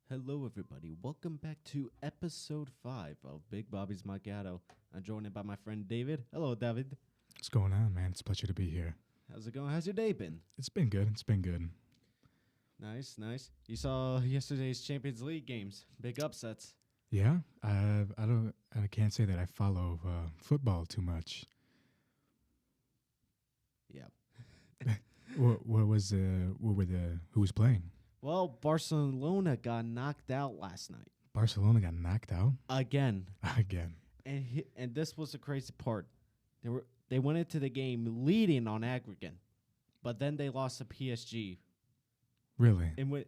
Hello, everybody. Welcome back to episode 5 of Big Bobby's Macchiato. I'm joined by my friend David. Hello, David. What's going on, man? It's a pleasure to be here. How's it going? How's your day been? It's been good. It's been good. Nice, nice. You saw yesterday's Champions League games. Big upsets. Yeah, I can't say that I follow football too much. Yeah. Who was playing? Well, Barcelona got knocked out last night. Barcelona got knocked out Again. again. And this was the crazy part. They went into the game leading on aggregate, but then they lost to PSG. Really? And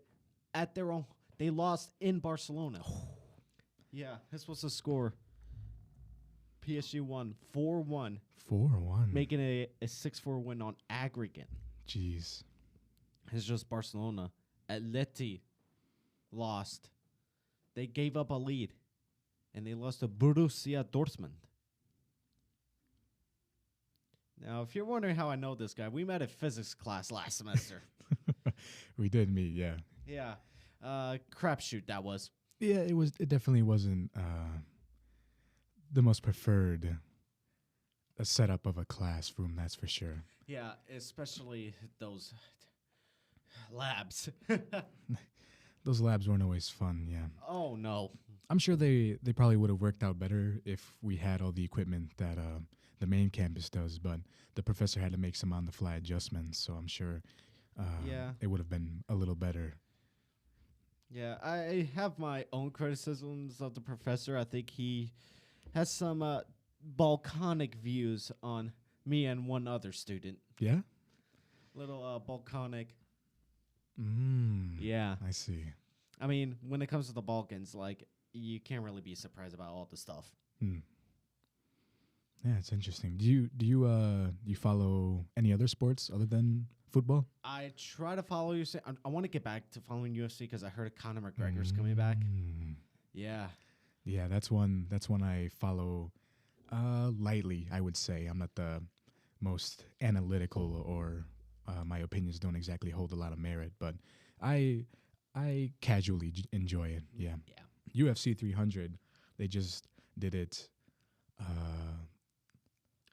at their own, they lost in Barcelona. Yeah, this was the score. PSG won 4-1, 4-1. making it a 6-4 win on aggregate. Jeez. It's just Barcelona. Atleti lost. They gave up a lead, and they lost to Borussia Dortmund. Now, if you're wondering how I know this guy, we met in physics class last semester. We did meet. Yeah. Yeah, crapshoot that was. Yeah. It definitely wasn't the most preferred setup of a classroom. That's for sure. Yeah, especially those labs. Those labs weren't always fun. Yeah. Oh no. I'm sure they probably would have worked out better if we had all the equipment that the main campus does, but the professor had to make some on-the-fly adjustments, so I'm sure Yeah. it would have been a little better. Yeah, I have my own criticisms of the professor. I think he has some Balkanic views on me and one other student. Yeah? Little Balkanic. Mm, Yeah. I see. I mean, when it comes to the Balkans, like, you can't really be surprised about all the stuff. Hmm. Yeah, it's interesting. Do you follow any other sports other than football? I try to follow UFC. I want to get back to following UFC because I heard Conor McGregor's coming back. Mm. Yeah. Yeah, that's one I follow lightly, I would say. I'm not the most analytical, or my opinions don't exactly hold a lot of merit, but I casually enjoy it. Yeah. Yeah. UFC 300, they just did it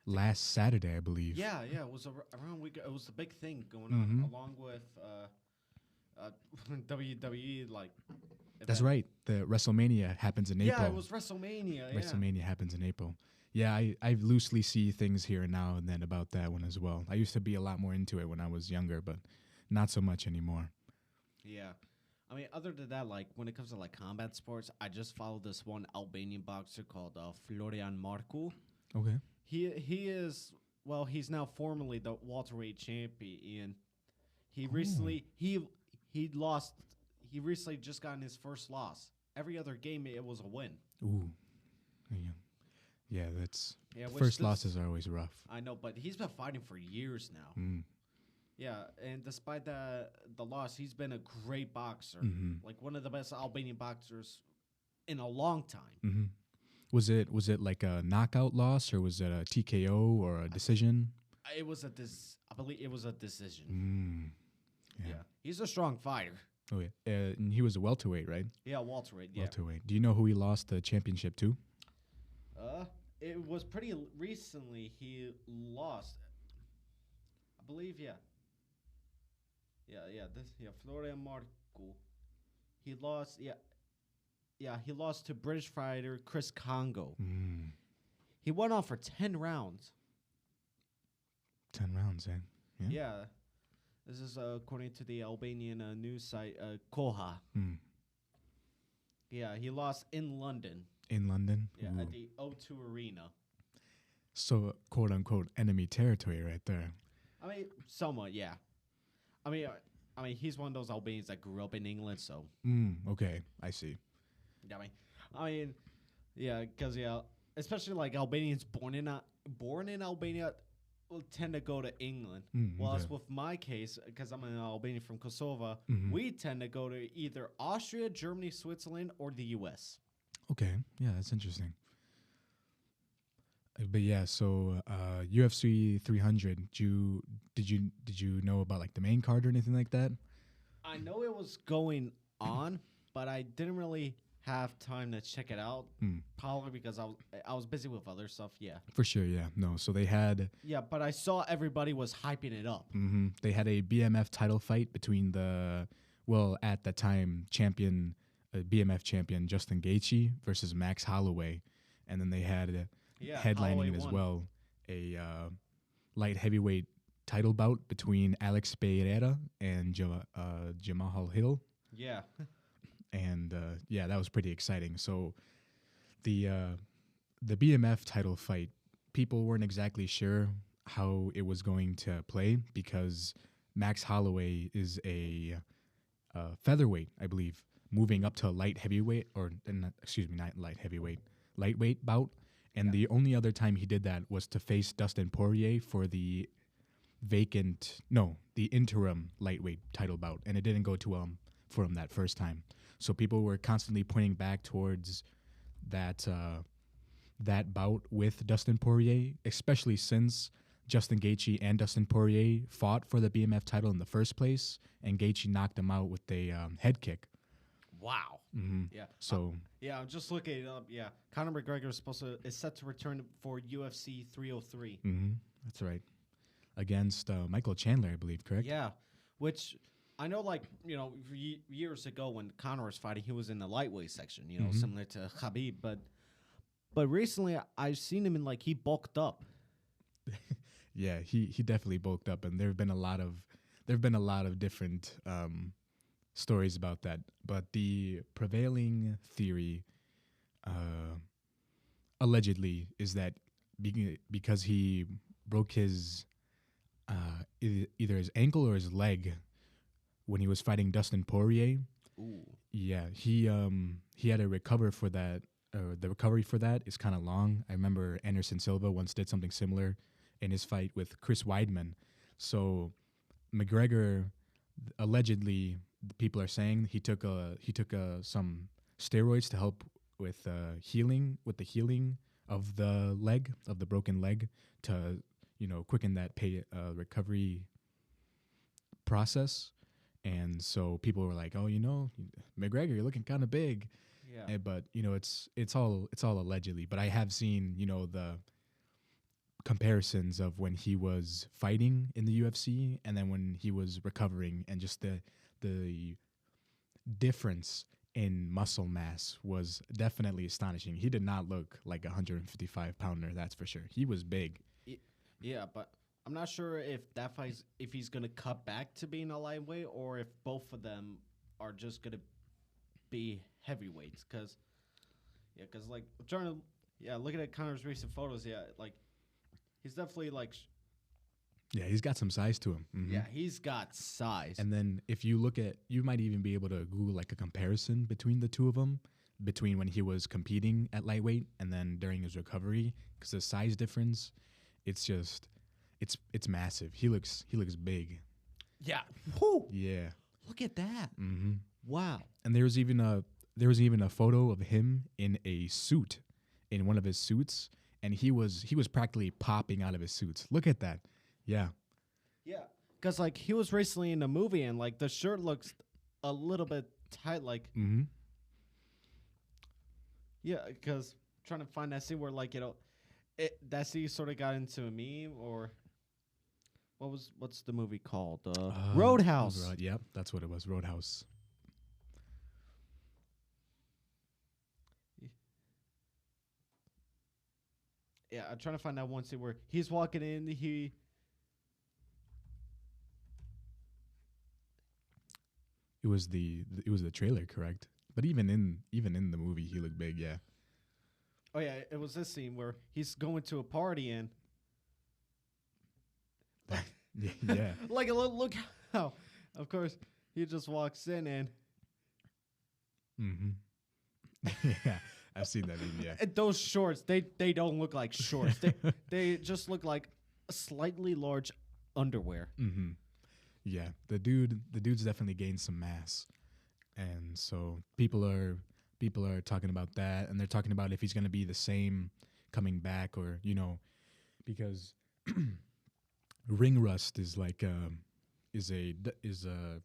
last Saturday, I believe. Yeah, it was around week. It was a big thing going Mhm. on, along with WWE. Like, That's event. right. The WrestleMania happens in April. Yeah, it was WrestleMania. Yeah. WrestleMania happens in April. Yeah, I loosely see things here and now and then about that one as well. I used to be a lot more into it when I was younger, but not so much anymore. Yeah. I mean, other than that, like when it comes to like combat sports, I just follow this one Albanian boxer called Florian Marku. Okay. He is he's now formerly the welterweight champion. He recently he lost. He recently just gotten his first loss. Every other game it was a win. Ooh. Yeah. Yeah, that's Which first losses are always rough. I know, but he's been fighting for years now. Mm. Yeah, and despite the loss, he's been a great boxer. Mm-hmm. Like one of the best Albanian boxers in a long time. Mm-hmm. Was it like a knockout loss, or was it a TKO or a decision? It was I believe it was a decision. Mm. Yeah. He's a strong fighter. Oh yeah. And he was a welterweight, right? Yeah, welterweight. Yeah. Welterweight. Do you know who he lost the championship to? It was pretty recently he lost. I believe, yeah. Florian Marku. He lost, he lost to British fighter Chris Congo. Mm. He went on for 10 rounds. 10 rounds, eh? Yeah. This is according to the Albanian news site Koha. Mm. Yeah, he lost in London. In London? Yeah, Ooh. at the O2 Arena. So, quote unquote, enemy territory right there. I mean, somewhat, yeah. I mean, he's one of those Albanians that grew up in England, so. Okay, I see. Because especially like Albanians born in Albania will tend to go to England. Whilst Okay. with my case, because I'm an Albanian from Kosovo, Mhm. we tend to go to either Austria, Germany, Switzerland, or the U.S. Okay, yeah, that's interesting. But yeah, so UFC 300. Did you know about like the main card or anything like that? I know it was going on, but I didn't really have time to check it out. Mm, Probably because I was busy with other stuff. Yeah, for sure, yeah. No, so they had yeah, but I saw everybody was hyping it up. they had a BMF title fight between the at the time BMF champion Justin Gaethje versus Max Holloway, and then they had Yeah, Holloway headlining it as won. well a light heavyweight title bout between Alex Pereira and Jamal Hill, Yeah, and yeah, that was pretty exciting. So the BMF title fight, people weren't exactly sure how it was going to play because Max Holloway is a featherweight, I believe, moving up to light heavyweight, or excuse me, not light heavyweight, lightweight bout. And Yeah. the only other time he did that was to face Dustin Poirier for the interim lightweight title bout, and it didn't go too well for him that first time. So people were constantly pointing back towards that that bout with Dustin Poirier, especially since Justin Gaethje and Dustin Poirier fought for the BMF title in the first place, and Gaethje knocked him out with a head kick. wow. Hmm Yeah, So yeah. I'm just looking it up. Yeah, Conor McGregor is set to return for UFC 303. that's right, against Michael Chandler, I believe, correct? Yeah, which I know, like years ago when Conor was fighting, he was in the lightweight section. Similar to Khabib, but recently I've seen him in he bulked up. Yeah, he definitely bulked up, and there've been a lot of different stories about that. But the prevailing theory, allegedly, is that because he broke his either his ankle or his leg when he was fighting Dustin Poirier. Ooh. Yeah, he had to recover for that. The recovery for that is kind of long. I remember Anderson Silva once did something similar in his fight with Chris Weidman. So McGregor, allegedly, people are saying he took some steroids to help with the healing of the broken leg, to quicken that recovery process. And so people were like, "Oh, McGregor, you're looking kind of big." Yeah. But it's all allegedly. But I have seen the comparisons of when he was fighting in the UFC and then when he was recovering, and just the difference in muscle mass was definitely astonishing. He did not look like a 155-pounder, that's for sure. He was big. Yeah, but I'm not sure if he's gonna cut back to being a lightweight or if both of them are just gonna be heavyweights. Cause looking at Conor's recent photos, he's definitely Yeah, he's got some size to him. Mhm. yeah, he's got size. And then if you look at, you might even be able to Google a comparison between the two of them, between when he was competing at lightweight and then during his recovery, because the size difference, it's massive. He looks big. Yeah. Whew. Yeah. Look at that. Mm-hmm. Wow. And there was even a photo of him in a suit, in one of his suits, and he was practically popping out of his suits. Look at that. Yeah. Yeah. Because he was recently in a movie and the shirt looks a little bit tight. Mm-hmm. Yeah. Because trying to find that scene where that scene sort of got into a meme, or what's the movie called? Roadhouse. Yep, that's what it was. Roadhouse. Yeah, I'm trying to find that one scene where he's walking in. It was the trailer, correct? But even in the movie, he looked big. Yeah. Oh yeah, it was this scene where he's going to a party and Yeah. look how, of course, he just walks in and Mm-hmm. Yeah, I've seen that meme. Yeah. those shorts, they don't look like shorts. they just look like slightly large underwear. Mm-hmm. Yeah, the dude's definitely gained some mass, and so people are talking about that, and they're talking about if he's going to be the same coming back, or because ring rust is a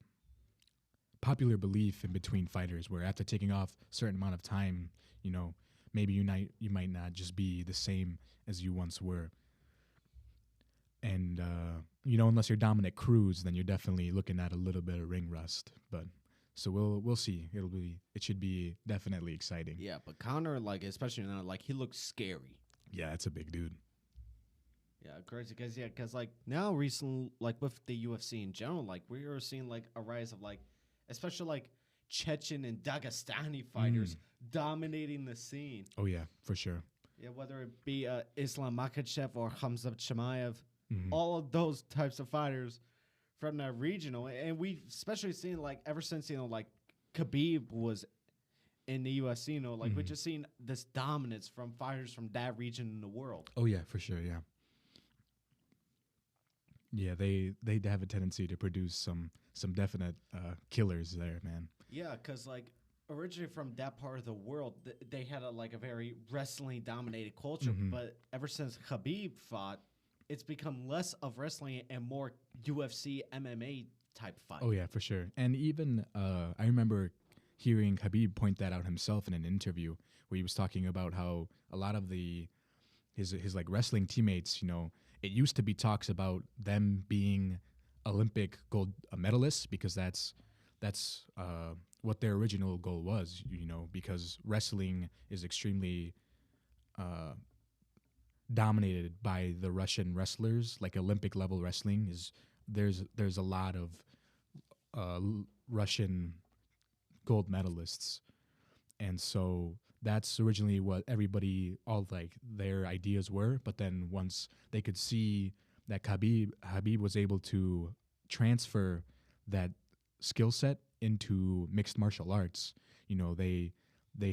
popular belief in between fighters where after taking off a certain amount of time, you know, maybe you might not just be the same as you once were. And you know, unless you're Dominic Cruz, then you're definitely looking at a little bit of ring rust. But so we'll see. It should be definitely exciting. Yeah, but Connor, like, especially now, like, he looks scary. Yeah, it's a big dude. Yeah, crazy. Because like now, recently, like with the UFC in general, like we are seeing like a rise of like, especially like Chechen and Dagestani fighters dominating the scene. Oh yeah, for sure. Yeah, whether it be Islam Makhachev or Khamzat Chimaev, all of those types of fighters from that regional, and we've especially seen like ever since like Khabib was in the UFC, like we've just seen this dominance from fighters from that region in the world. Oh yeah, for sure. Yeah. Yeah, they have a tendency to produce some definite killers there, man. Yeah, because like originally from that part of the world, they had a very wrestling dominated culture. But ever since Khabib fought, it's become less of wrestling and more UFC MMA type fight. Oh yeah, for sure. And even I remember hearing Khabib point that out himself in an interview where he was talking about how a lot of his like wrestling teammates, you know, it used to be talks about them being Olympic gold medalists because that's what their original goal was, you know, because wrestling is extremely dominated by the Russian wrestlers. Like Olympic level wrestling is there's a lot of Russian gold medalists, and so that's originally what all like their ideas were. But then once they could see that Habib was able to transfer that skill set into mixed martial arts, you know, they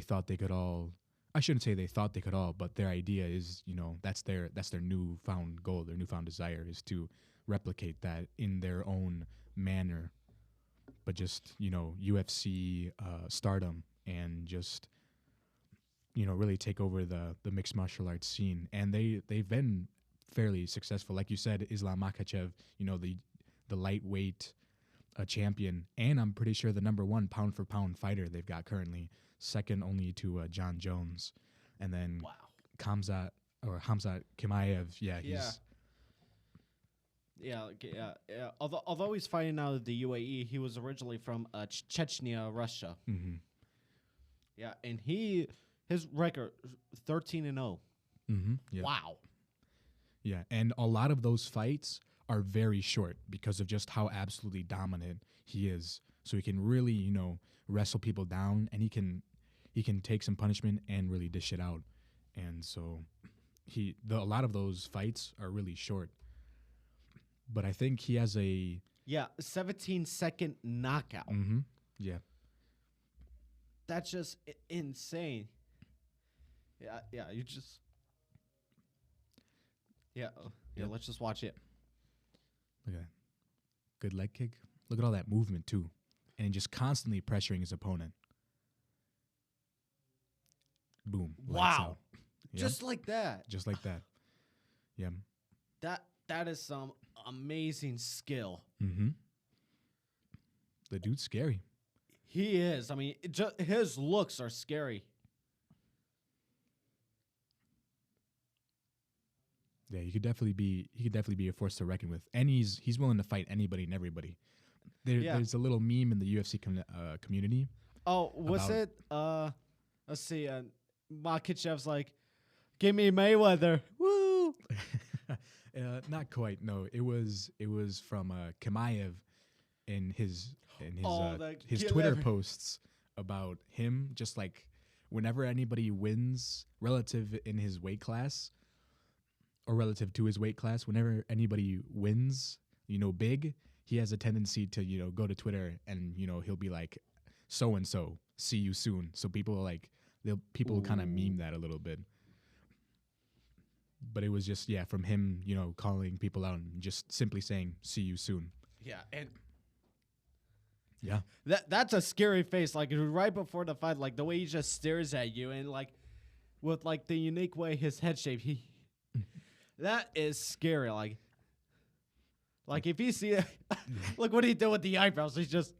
thought they could all. I shouldn't say they thought they could all, but their idea is, you know, that's their newfound goal, their newfound desire is to replicate that in their own manner, but just, you know, UFC stardom and just, you know, really take over the mixed martial arts scene. And they've been fairly successful. Like you said, Islam Makhachev, you know, the lightweight champion, and I'm pretty sure the #1 pound for pound fighter they've got currently, second only to John Jones. And then Khamzat Chimaev, yeah. Although he's fighting out of the UAE, he was originally from Chechnya, Russia. Yeah, and his record 13-0. Yeah. Wow. Yeah, and a lot of those fights are very short because of just how absolutely dominant he is. So he can really, you know, wrestle people down, and he can take some punishment and really dish it out. And so a lot of those fights are really short. But I think he has a 17-second knockout. Yeah. That's just insane. Yeah, you just let's just watch it. Look at that. Good leg kick. Look at all that movement too. And just constantly pressuring his opponent. Boom. Lights Wow. out. Yep. Just like that. Just like that. Yeah. That is some amazing skill. The dude's scary. He is. I mean, his looks are scary. Yeah, he could definitely be a force to reckon with, and he's willing to fight anybody and everybody. There's a little meme in the UFC community. Oh, was it? Let's see. Makhachev's like, "Give me Mayweather." Woo! Not quite. No, it was from Chimaev in his Twitter posts about him. Just like whenever anybody wins relative in his weight class, or relative to his weight class, whenever anybody wins, you know, big, he has a tendency to, you know, go to Twitter and, you know, he'll be like, so and so, see you soon. So people kind of meme that a little bit. But it was just, from him, you know, calling people out and just simply saying, see you soon. Yeah, and yeah, that's a scary face. Like right before the fight, like the way he just stares at you, and like with like the unique way his head shape, that is scary. Like if you see it, look what he did with the eyebrows. He's just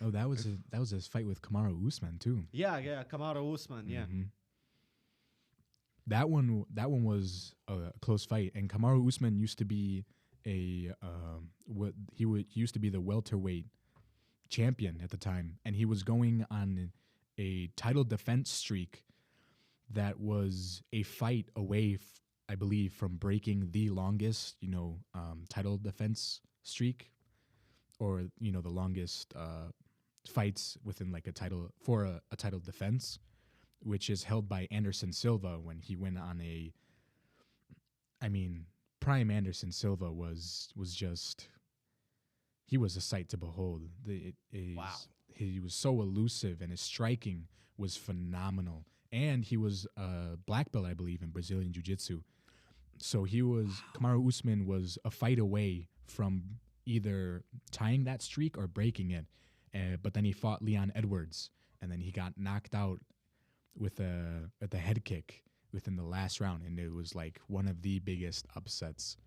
Oh, that was his fight with Kamaru Usman too. Yeah, Kamaru Usman, yeah. Mhm. That one was a close fight, and Kamaru Usman used to be he used to be the welterweight champion at the time, and he was going on a title defense streak that was a fight away, I believe, from breaking the longest title defense streak, or the longest fights within like a title for a title defense, which is held by Anderson Silva when he went on prime Anderson Silva was just, he was a sight to behold. Wow. He was so elusive, and his striking was phenomenal. And he was a black belt, I believe, in Brazilian Jiu-Jitsu. So Kamaru Usman was a fight away from either tying that streak or breaking it. But then he fought Leon Edwards, and then he got knocked out with a head kick within the last round, and it was like one of the biggest upsets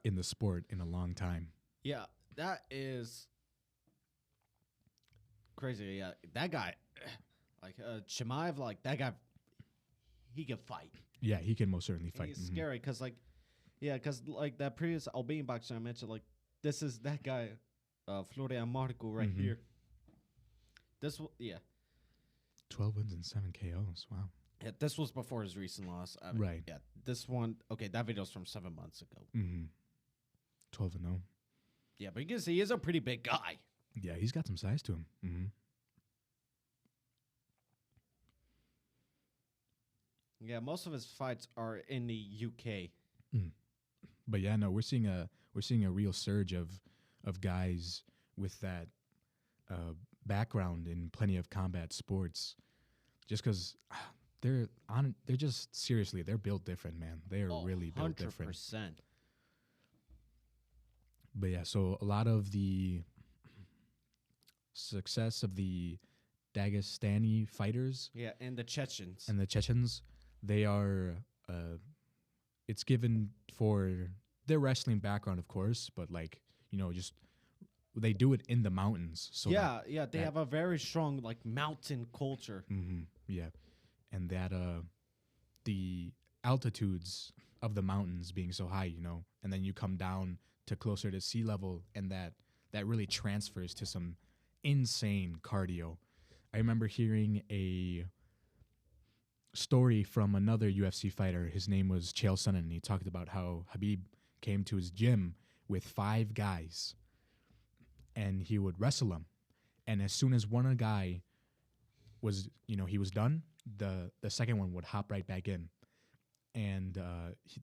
in the sport in a long time. Yeah, that is crazy. Yeah, that guy, like Chimaev, like that guy, he can fight. Yeah, he can most certainly fight. He's scary because like that previous Albanian boxer I mentioned, like this is that guy, Florian Marco right here. This 12 wins and 7 KOs. Wow. Yeah, this was before his recent loss. Right. Yeah, this one. Okay, that video's from 7 months ago. 12-0. Yeah, but you can see he is a pretty big guy. Yeah, he's got some size to him. Yeah, most of his fights are in the UK. But yeah, no, we're seeing a real surge of guys with that background in plenty of combat sports, just because they're just seriously, they're built different, man. They are really built different. 100%. But yeah, so a lot of the success of the Dagestani fighters, and the Chechens, they are it's given for their wrestling background, of course, but like just they do it in the mountains. So they have a very strong like mountain culture. Yeah, and that the altitudes of the mountains being so high, and then you come down to closer to sea level, and that really transfers to some insane cardio. I remember hearing a story from another UFC fighter. His name was Chael Sonnen, and he talked about how Khabib came to his gym with 5 guys, and he would wrestle them. And as soon as one guy was, he was done, the second one would hop right back in. And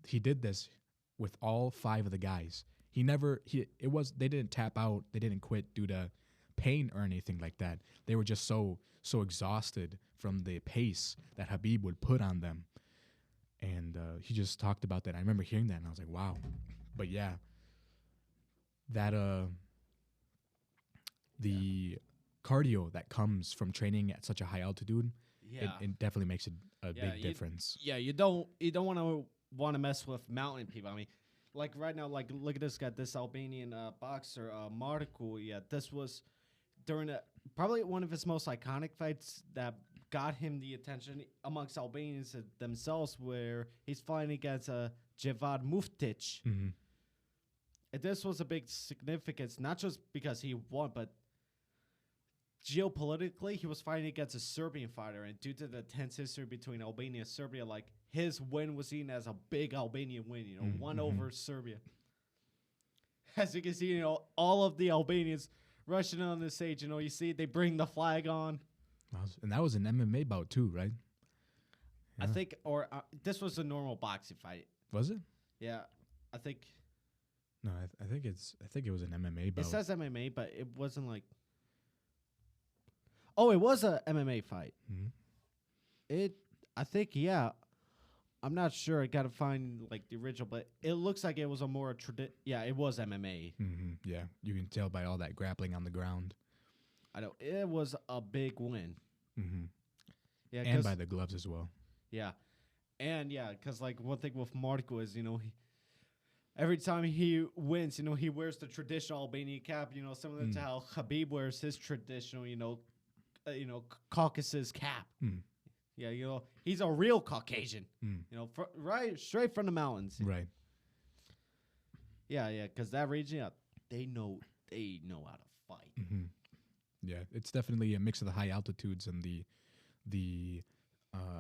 he did this with all 5 of the guys. They didn't tap out, they didn't quit due to pain or anything like that. They were just so exhausted from the pace that Khabib would put on them. And he just talked about that. I remember hearing that, and I was like, wow. But yeah, that the cardio that comes from training at such a high altitude, it definitely makes a big difference. Yeah, you don't want to mess with mountain people. I mean, like right now, like look at this guy, this Albanian boxer, Marko. Yeah, this was during probably one of his most iconic fights that got him the attention amongst Albanians themselves, where he's fighting against Javad Muftic. And this was a big significance, not just because he won, but geopolitically, he was fighting against a Serbian fighter, and due to the tense history between Albania and Serbia, like his win was seen as a big Albanian win, won over Serbia. As you can see, all of the Albanians rushing on the stage, you see they bring the flag on. And that was an MMA bout too, right? Yeah. I think, or this was a normal boxing fight. Was it? Yeah, I think. No, I think it was an MMA bout. It says MMA, but it wasn't like. Oh, it was a MMA fight. I think, yeah. I'm not sure. I gotta find like the original, but it looks like it was a more Yeah, it was MMA. Yeah, you can tell by all that grappling on the ground. I know it was a big win. Yeah, and by the gloves as well. Yeah, and because like one thing with Marko is every time he wins, he wears the traditional Albanian cap. Similar to how Khabib wears his traditional, Caucasus cap. Mm. Yeah, he's a real Caucasian. Mm. Right, straight from the mountains. Right. Yeah, because that region, they know how to fight. Mm-hmm. Yeah, it's definitely a mix of the high altitudes and the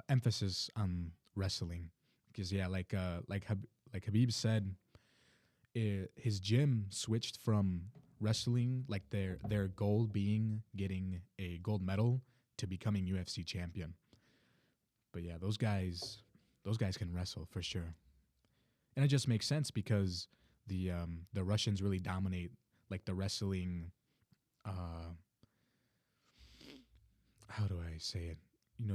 emphasis on wrestling. Because like Habib said, his gym switched from wrestling, like their goal being getting a gold medal, to becoming UFC champion. But yeah, those guys can wrestle for sure, and it just makes sense because the Russians really dominate like the wrestling. How do I say it?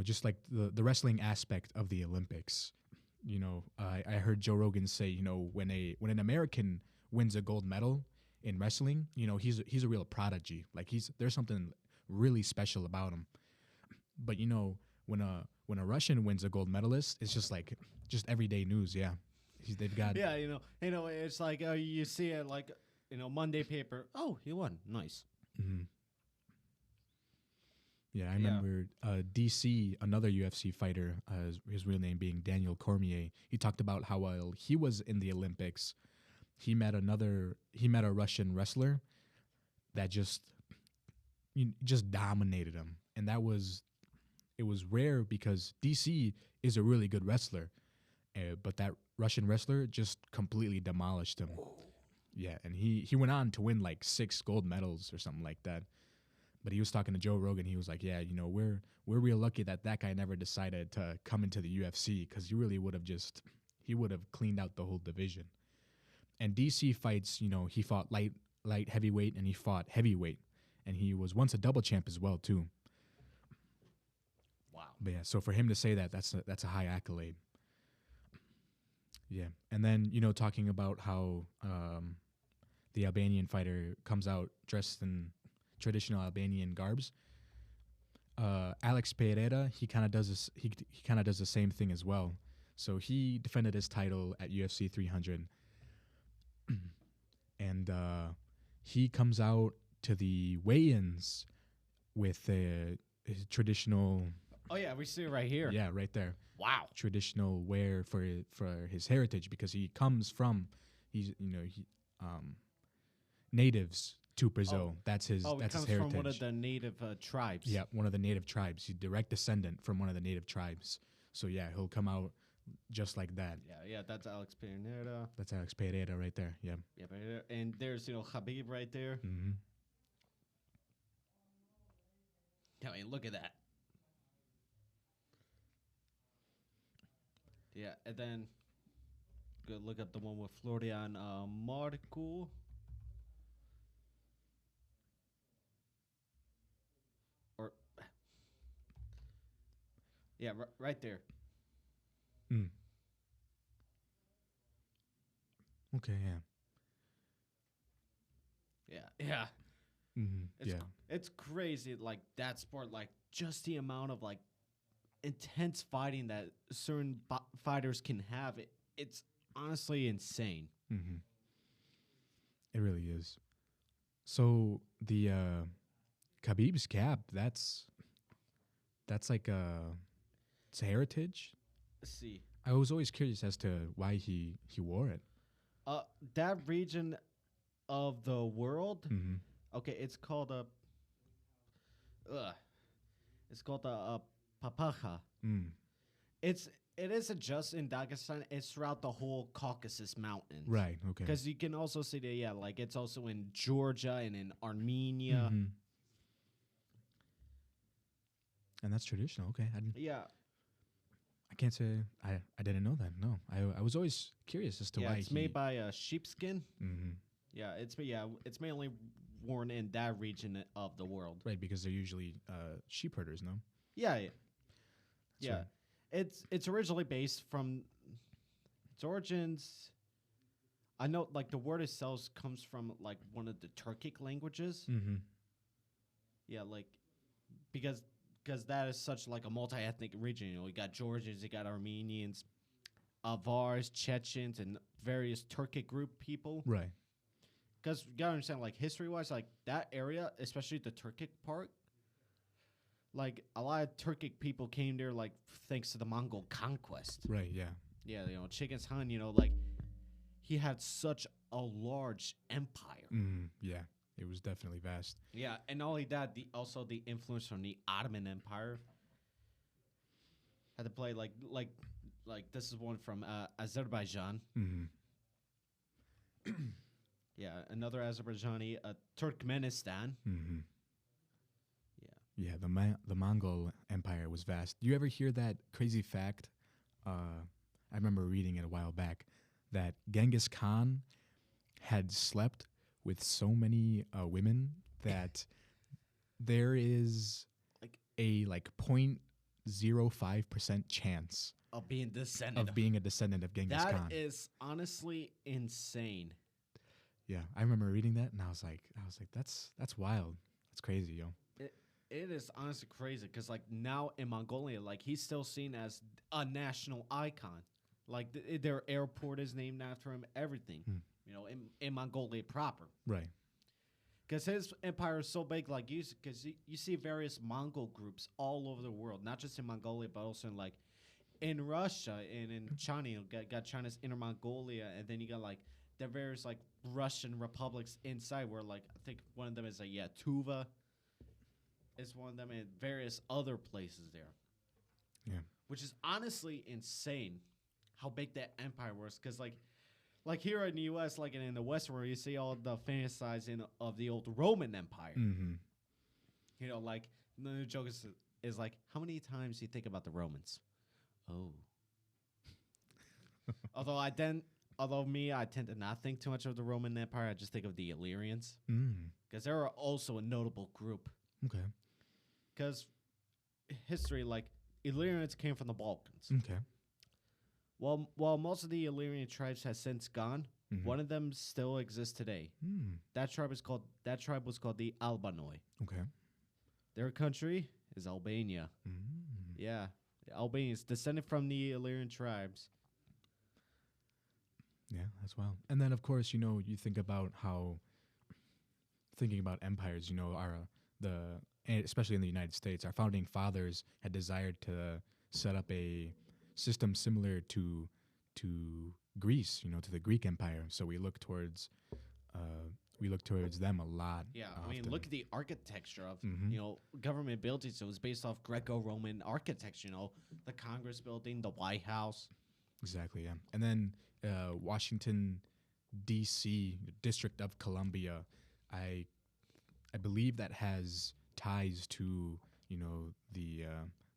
Just like the wrestling aspect of the Olympics. I heard Joe Rogan say, when an American wins a gold medal in wrestling, he's a real prodigy. Like there's something really special about him. But when a Russian wins a gold medalist, it's just everyday news. Yeah, they've got Yeah, it's like you see it like Monday paper. Oh, he won. Nice. Mm-hmm. Yeah, I remember DC, another UFC fighter, his real name being Daniel Cormier. He talked about how while he was in the Olympics, he met a Russian wrestler that just dominated him, and it was rare because DC is a really good wrestler, but that Russian wrestler just completely demolished him. Yeah, and he went on to win like 6 gold medals or something like that. But he was talking to Joe Rogan. He was like, "Yeah, we're real lucky that guy never decided to come into the UFC because he really would have cleaned out the whole division." And DC fights, he fought light heavyweight and he fought heavyweight, and he was once a double champ as well too. Wow. But yeah, so for him to say that's a high accolade. Yeah, and then talking about how the Albanian fighter comes out dressed in traditional Albanian garbs. Alex Pereira, he kind of does this. He kind of does the same thing as well. So he defended his title at UFC 300, and he comes out to the weigh-ins with a traditional. Oh yeah, we see it right here. Yeah, right there. Wow. Traditional wear for his heritage because he comes from natives to Brazil. That's his. Oh, that's he comes his heritage. from one of the native tribes. Yeah, one of the native tribes. He's direct descendant from one of the native tribes. So yeah, he'll come out just like that. Yeah. That's Alex Pereira. That's Alex Pereira right there. Yeah. Yeah, and there's Khabib right there. Mm-hmm. I mean, look at that. Yeah, and then go look up the one with Florian Marco. Or yeah, right there. Mm. Okay. Yeah. Yeah. Mm-hmm. It's crazy, like that sport, like just the amount of like intense fighting that certain fighters can have. It's honestly insane. Mm-hmm. It really is. So the Khabib's cap, that's like it's heritage. Let's see. I was always curious as to why he wore it. That region of the world. Mm-hmm. Okay, it's called it's called Papaha. Mm. It isn't just in Dagestan. It's throughout the whole Caucasus Mountains. Right. Okay. Because you can also see that, like it's also in Georgia and in Armenia. Mm-hmm. And that's traditional. Okay. I can't say I didn't know that. No, I was always curious as to why it's made by sheepskin. Mm-hmm. Yeah, it's mainly worn in that region of the world. Right, because they're usually sheep herders, no? Yeah. So It's originally based from its origins. I know, like the word itself comes from like one of the Turkic languages. Mm-hmm. Yeah, like because that is such like a multi-ethnic region. You got Georgians, you got Armenians, Avars, Chechens, and various Turkic group people. Right. Because you gotta understand, like history-wise, like that area, especially the Turkic part, like a lot of Turkic people came there, like thanks to the Mongol conquest. Right. Yeah. Yeah, Genghis Khan, like he had such a large empire. Yeah. It was definitely vast. Yeah, and not only that, also the influence from the Ottoman Empire had to play like this is one from Azerbaijan. Yeah, another Azerbaijani, Turkmenistan. Yeah. Yeah. The Mongol Empire was vast. Do you ever hear that crazy fact? I remember reading it a while back that Genghis Khan had slept with so many women that there is Like a 0.05% chance of being descendant of being a descendant of Genghis Khan. That is honestly insane. Yeah, I remember reading that and I was like, that's wild. That's crazy, yo. It is honestly crazy because like now in Mongolia, like he's still seen as a national icon. Like their airport is named after him. Everything, in Mongolia proper. Right. Because his empire is so big, like you see various Mongol groups all over the world, not just in Mongolia, but also in Russia and in China. Got China's Inner Mongolia, and then you got like the various like Russian republics inside, where like I think one of them is Tuva. Is one of them, and various other places there. Yeah. Which is honestly insane, how big that empire was. Because like here in the U.S., like in the West, where you see all the fantasizing of the old Roman Empire. Like the joke is like, how many times do you think about the Romans? Oh. Although I tend to not think too much of the Roman Empire. I just think of the Illyrians. Because they are also a notable group. Okay. Because history, like Illyrians came from the Balkans. Okay. While most of the Illyrian tribes has since gone, one of them still exists today. That tribe was called the Albanoi. Okay. Their country is Albania. Yeah, Albania is descended from the Illyrian tribes. Yeah, that's wild. And then of course, you think about how thinking about empires, especially in the United States, our founding fathers had desired to set up a system similar to Greece, to the Greek Empire. So we look towards them a lot. Yeah, often. I mean, look at the architecture of government buildings. It was based off Greco-Roman architecture. The Congress Building, the White House. Exactly. Yeah, and then Washington, D.C., District of Columbia. I believe that has ties to the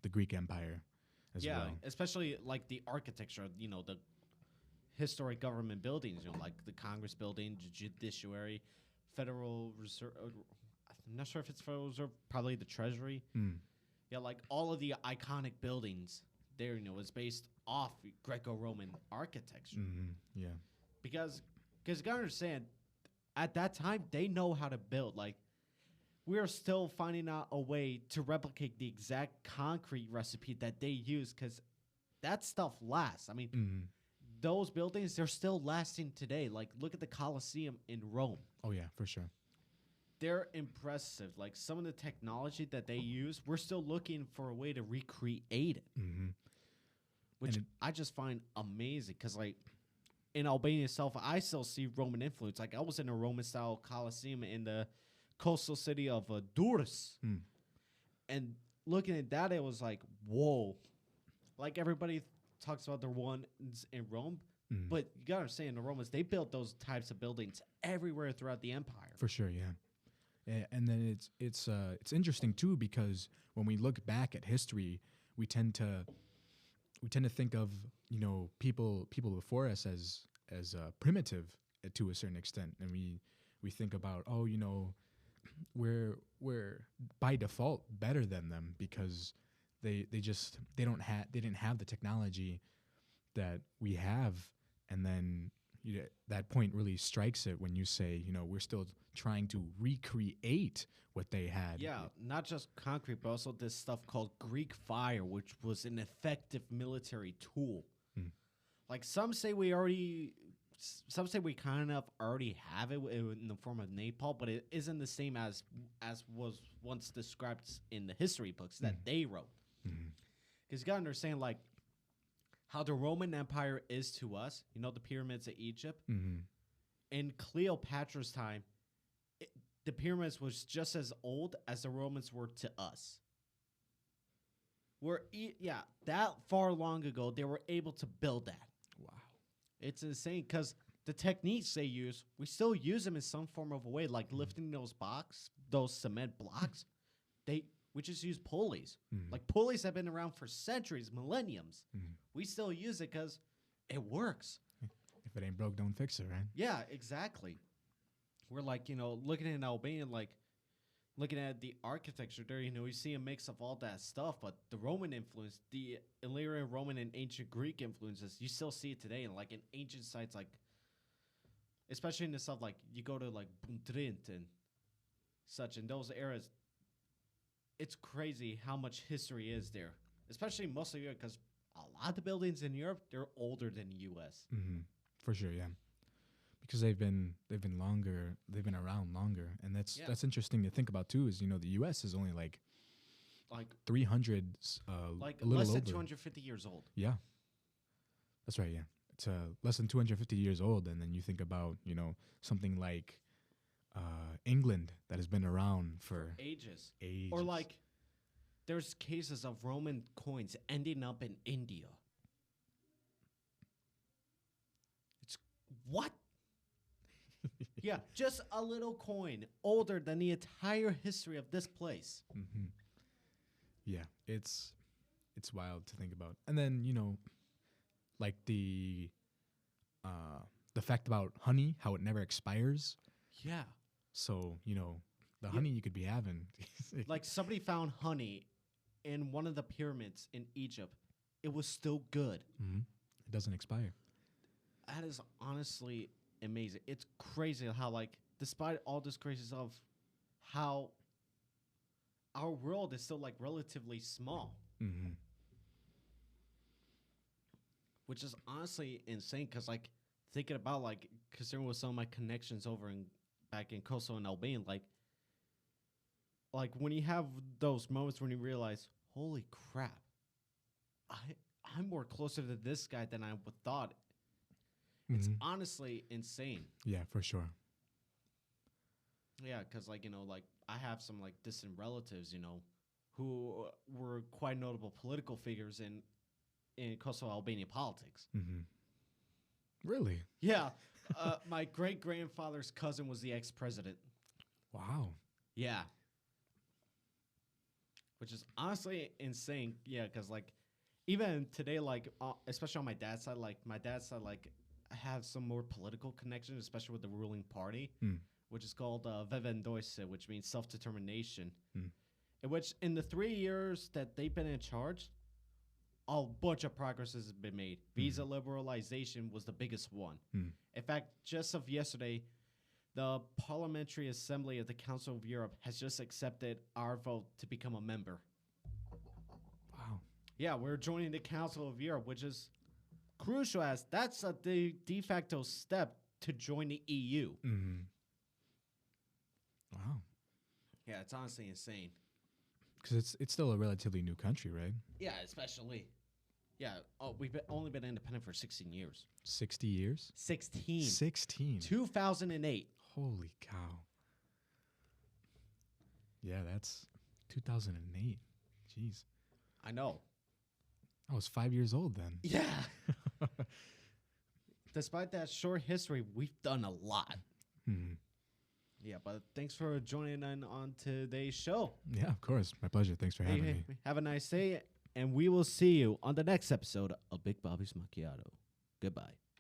Greek Empire as well. Yeah, especially like the architecture, the historic government buildings, like the Congress Building, Judiciary, Federal Reserve. I'm not sure if it's Federal Reserve, probably the Treasury. Yeah, like all of the iconic buildings there, is based off Greco-Roman architecture. Yeah. Because you gotta understand, at that time, they know how to build. Like, we are still finding out a way to replicate the exact concrete recipe that they use, because that stuff lasts. I mean, those buildings, they're still lasting today. Like, look at the Colosseum in Rome. Oh, yeah, for sure. They're impressive. Like, some of the technology that they use, we're still looking for a way to recreate it. Which I just find amazing, because, like, in Albania itself, I still see Roman influence. Like, I was in a Roman-style Colosseum in the coastal city of Durrës. And looking at that, it was like, whoa. Like, everybody talks about the ones in Rome, but you got to understand, the Romans, they built those types of buildings everywhere throughout the empire. For sure, yeah. And then it's interesting, too, because when we look back at history, we tend to think of people before us as primitive to a certain extent, and we think about we're by default better than them because they didn't have the technology that we have, and then that point really strikes it when you say we're still trying to recreate what they had. Yeah, not just concrete, but also this stuff called Greek fire, which was an effective military tool. Like some say we kind of already have it in the form of napalm, but it isn't the same as was once described in the history books that they wrote. Mhm. Because you gotta understand, like, how the Roman Empire is to us. You know, the pyramids of Egypt. Mhm. In Cleopatra's time, the pyramids was just as old as the Romans were to us. That far long ago, they were able to build that. Wow. It's insane because the techniques they use, we still use them in some form of a way, like lifting those cement blocks. We just use pulleys. Mhm. Like pulleys have been around for centuries, millenniums. Mhm. We still use it because it works. If it ain't broke, don't fix it, right? Yeah, exactly. We're like, looking at Albania, like looking at the architecture there, you see a mix of all that stuff, but the Roman influence, the Illyrian, Roman, and ancient Greek influences, you still see it today. And like in ancient sites, like especially in the stuff like you go to like Buntrint and such in those eras, it's crazy how much history is there, especially mostly Europe, because a lot of the buildings in Europe they're older than the U.S. Mm-hmm. For sure, yeah. Because they've been longer, they've been around longer, and that's interesting to think about too. Is the U.S. is only like 300, like a little less than over. 250 years old. Yeah, that's right. Yeah, it's less than 250 years old, and then you think about something like England that has been around for Ages. ages. Or like there's cases of Roman coins ending up in India. It's what? Yeah, just a little coin older than the entire history of this place. Mm-hmm. Yeah, it's wild to think about. And then like the fact about honey, how it never expires. Yeah. So the honey you could be having. Like somebody found honey in one of the pyramids in Egypt. It was still good. Mm-hmm. It doesn't expire. That is honestly amazing. It's crazy how, like, despite all this craziness of how our world is still like relatively small, Mm-hmm. which is honestly insane. Because like thinking about like considering with some of my connections over back in Kosovo and Albania, like when you have those moments when you realize, holy crap, I'm more closer to this guy than I would thought. It's Mm-hmm. honestly insane. Yeah, for sure. Yeah, because like like I have some like distant relatives, who were quite notable political figures in Kosovo Albania politics. Mm-hmm. Really? Yeah, my great grandfather's cousin was the ex-president. Wow. Yeah, which is honestly insane. Yeah, because like even today, like especially on my dad's side, I have some more political connections, especially with the ruling party, which is called Vevendoise, which means self-determination. In which, in the 3 years that they've been in charge, a bunch of progress has been made. Visa liberalization was the biggest one. In fact, just of yesterday, the Parliamentary Assembly of the Council of Europe has just accepted our vote to become a member. Wow. Yeah, we're joining the Council of Europe, which is crucial as that's a de facto step to join the EU. Mm-hmm. Wow. Yeah, it's honestly insane. Because it's still a relatively new country, right? Yeah, especially. Yeah, we've only been independent for 16 years. 60 years? 16. 16. 2008. Holy cow. Yeah, that's 2008. Jeez. I know. I was 5 years old then. Yeah. Despite that short history, we've done a lot. Hmm. Yeah, but thanks for joining in on today's show. Yeah, of course. My pleasure. Thanks for having me. Have a nice day, and we will see you on the next episode of Big Bobby's Macchiato. Goodbye.